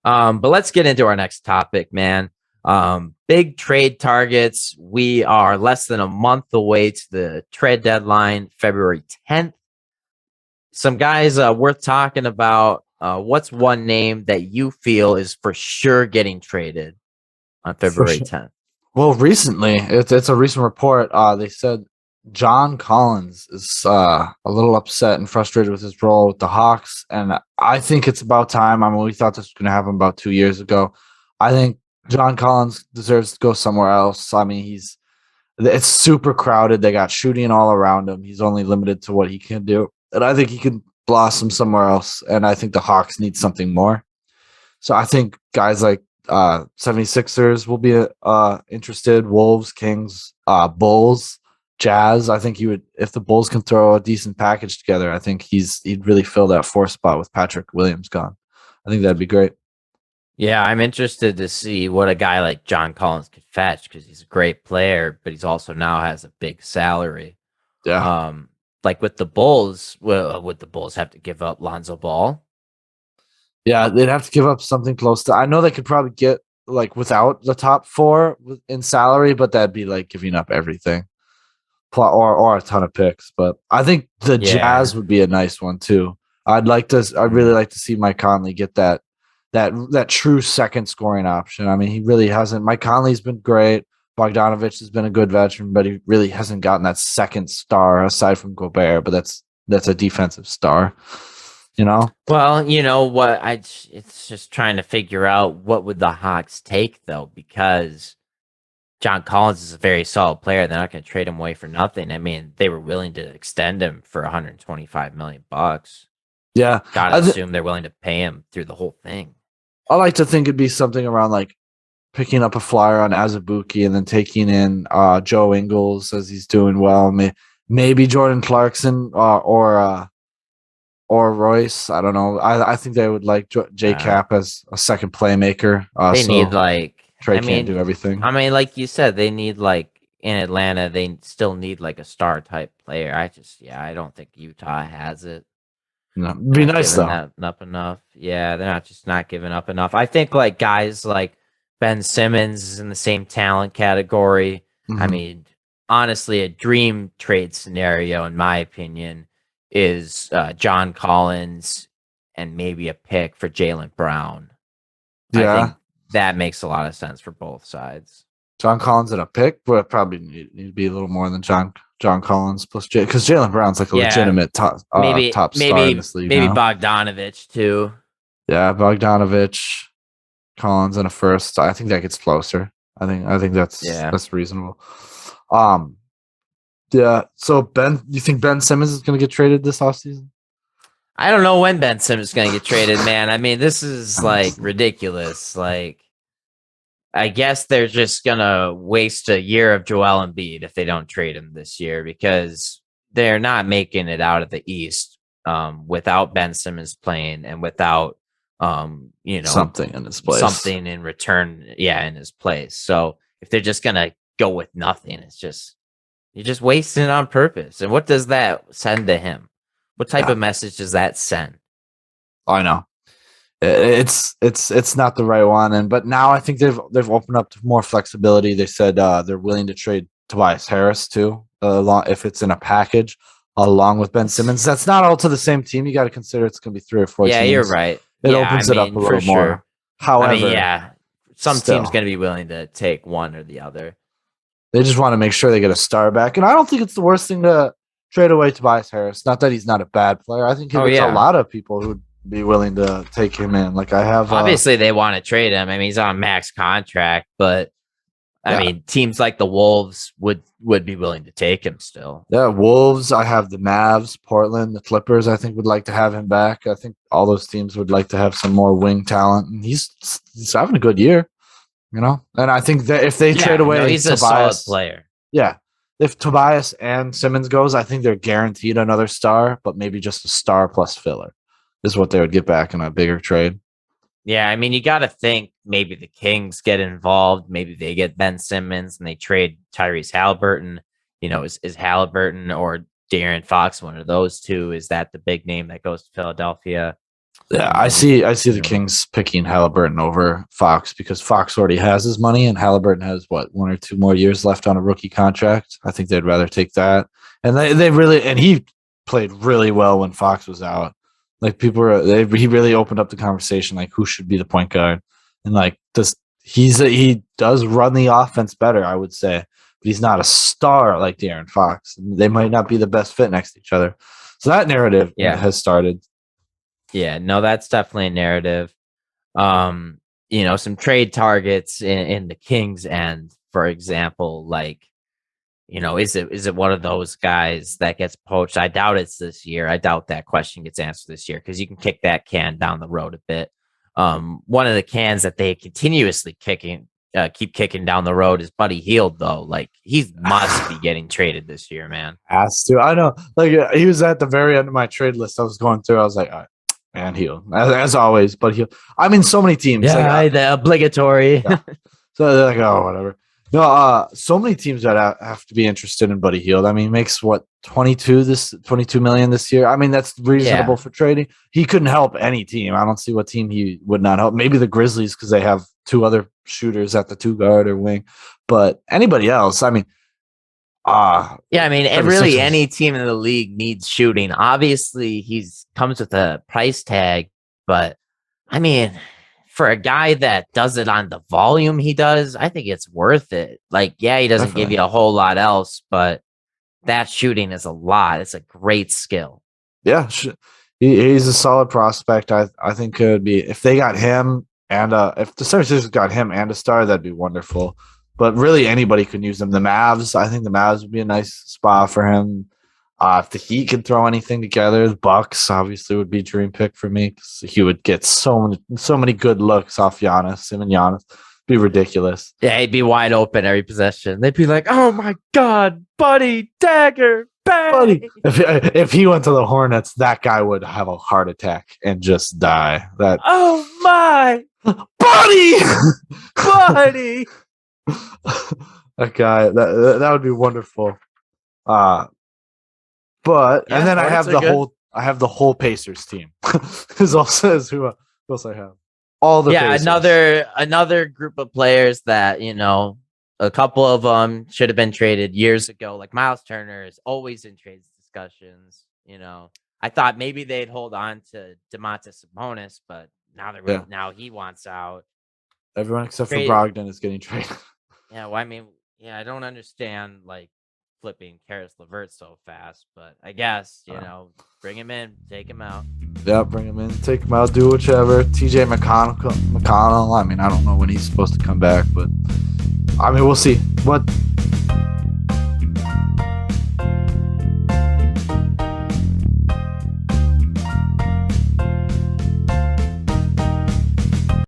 But let's get into our next topic, man. Big trade targets. We are less than a month away to the trade deadline, February 10th. Some guys worth talking about. What's one name that you feel is for sure getting traded on For February sure. 10th? Well, recently, it's a recent report. They said John Collins is a little upset and frustrated with his role with the Hawks, and I think it's about time. I mean, we thought this was going to happen about 2 years ago. I think John Collins deserves to go somewhere else. I mean, it's super crowded. They got shooting all around him. He's only limited to what he can do, and I think he can blossom somewhere else. And I think the Hawks need something more. So I think guys like 76ers will be interested, Wolves, Kings, Bulls, Jazz. I think he would, if the Bulls can throw a decent package together, I think he'd really fill that four spot with Patrick Williams gone. I think that'd be great. Yeah, I'm interested to see what a guy like John Collins could fetch because he's a great player, but he's also now has a big salary. Yeah. Like with the Bulls, would the Bulls have to give up Lonzo Ball? Yeah, they'd have to give up something close to. I know they could probably get like without the top four in salary, but that'd be like giving up everything, or a ton of picks. But I think the Yeah. Jazz would be a nice one too. I'd like to. I'd really like to see Mike Conley get that true second scoring option. I mean, he really hasn't. Mike Conley's been great. Bogdanovich has been a good veteran, but he really hasn't gotten that second star aside from Gobert. But that's a defensive star, you know. Well, you know what? It's just trying to figure out what would the Hawks take though, because John Collins is a very solid player. They're not going to trade him away for nothing. I mean, they were willing to extend him for 125 million bucks. Yeah, Gotta assume they're willing to pay him through the whole thing. I like to think it'd be something around like picking up a flyer on Azubuike and then taking in Joe Ingles as he's doing well. Maybe Jordan Clarkson or Royce. I don't know. I think they would like J Cap as a second playmaker. They need So like, Trey can't do everything. like you said, they need like in Atlanta, they still need like a star type player. I don't think Utah has it. No, it'd be nice Giving though. that up enough. Yeah, they're not giving up enough. I think like guys like Ben Simmons is in the same talent category. I Mm-hmm. mean, honestly, a dream trade scenario, in my opinion, is John Collins and maybe a pick for Jaylen Brown. I think Yeah, that makes a lot of sense for both sides. John Collins at a pick, but probably need to be a little more than John Collins plus Jay because Jaylen Brown's like a Yeah, legitimate top star in this league maybe now. Bogdanovich too. Yeah, Bogdanovich, Collins, and a first. I think that gets closer. I think Yeah. that's reasonable. Um, yeah. So Ben, you think Ben Simmons is going to get traded this offseason? I don't know when Ben Simmons is going to get traded, man. I mean, this is like ridiculous. Like, I guess they're just going to waste a year of Joel Embiid if they don't trade him this year because they're not making it out of the East without Ben Simmons playing and without, Something in his place. something in return, in his place. So if they're just going to go with nothing, you're just wasting it on purpose. And what does that send to him? What type of message does that send? I know. It's not the right one, but now I think they've opened up to more flexibility. They said they're willing to trade Tobias Harris too, if it's in a package along with Ben Simmons. That's not all to the same team. You got to consider it's going to be 3 or 4 Yeah, teams. you're right. It opens it up a little more. However, some still, team's going to be willing to take one or the other. they just want to make sure they get a star back, and I don't think it's the worst thing to trade away Tobias Harris. Not that he's not a bad player. I think there's a lot of people who'd be willing to take him in. Like I have, obviously they want to trade him. I mean, he's on max contract, but I mean, teams like the Wolves would be willing to take him still. Yeah, Wolves. I have the Mavs, Portland, the Clippers. I think would like to have him back. I think all those teams would like to have some more wing talent, and he's having a good year, you know. And I think that if they trade away, he's Tobias, a solid player. Yeah, if Tobias and Simmons goes, I think they're guaranteed another star, but maybe just a star plus filler is what they would get back in a bigger trade. Yeah, I mean, you got to think maybe the Kings get involved. Maybe they get Ben Simmons and they trade Tyrese Halliburton. You know, is Halliburton or De'Aaron Fox one of those two? Is that the big name that goes to Philadelphia? Yeah, I see the Kings picking Halliburton over Fox because Fox already has his money and Halliburton has what 1 or 2 more years left on a rookie contract. I think they'd rather take that. And they really and he played really well when Fox was out. Like he really opened up the conversation like who should be the point guard and like he does run the offense better, I would say, but he's not a star like De'Aaron Fox. They might not be the best fit next to each other. So that narrative has started. Yeah, no, that's definitely a narrative. Some trade targets in the Kings end, for example, like, is it one of those guys that gets poached? I doubt it's this year. I doubt that question gets answered this year because you can kick that can down the road a bit. One of the cans that they continuously keep kicking down the road is Buddy Hield, though. Like he must be getting traded this year, man. Has to. I know. Like he was at the very end of my trade list. I was going through. I was like, all right, and Hield as always. But Hield. I mean, so many teams. Yeah, like, the obligatory. Yeah. So they're like, oh, whatever. No, so many teams that have to be interested in Buddy Hield. I mean, he makes what 22 million this year. I mean, that's reasonable for trading. He couldn't help any team. I don't see what team he would not help. Maybe the Grizzlies because they have two other shooters at the 2 guard or wing, but anybody else, I mean, I mean, really any team in the league needs shooting. Obviously, comes with a price tag, but I mean, for a guy that does it on the volume he does, I think it's worth it. Like, yeah, he doesn't give you a whole lot else, but that shooting is a lot. It's a great skill. Yeah, he's a solid prospect. I think it would be if they got him and if the 76ers got him and a star, that'd be wonderful. But really, anybody could use him. The Mavs, I think the Mavs would be a nice spot for him. If the Heat could throw anything together, the Bucks obviously would be a dream pick for me because he would get so many good looks off Giannis. Him and Giannis be ridiculous. Yeah, he'd be wide open every possession. They'd be like, "Oh my God, Buddy, dagger, bang!" Buddy, if he went to the Hornets, that guy would have a heart attack and just die. Oh my, Buddy. That guy, that would be wonderful. But and then I have the whole Pacers team. Who else I have? All the Pacers. another group of players that a couple of them should have been traded years ago. Like Miles Turner is always in trades discussions. I thought maybe they'd hold on to Domantas Sabonis, but now he wants out. Everyone except for Brogdon is getting traded. Yeah, well, I mean, I don't understand like flipping Karis LeVert so fast, but I guess bring him in, take him out. Yeah, bring him in, take him out, do whichever. TJ McConnell. I mean, I don't know when he's supposed to come back, but I mean, we'll see. But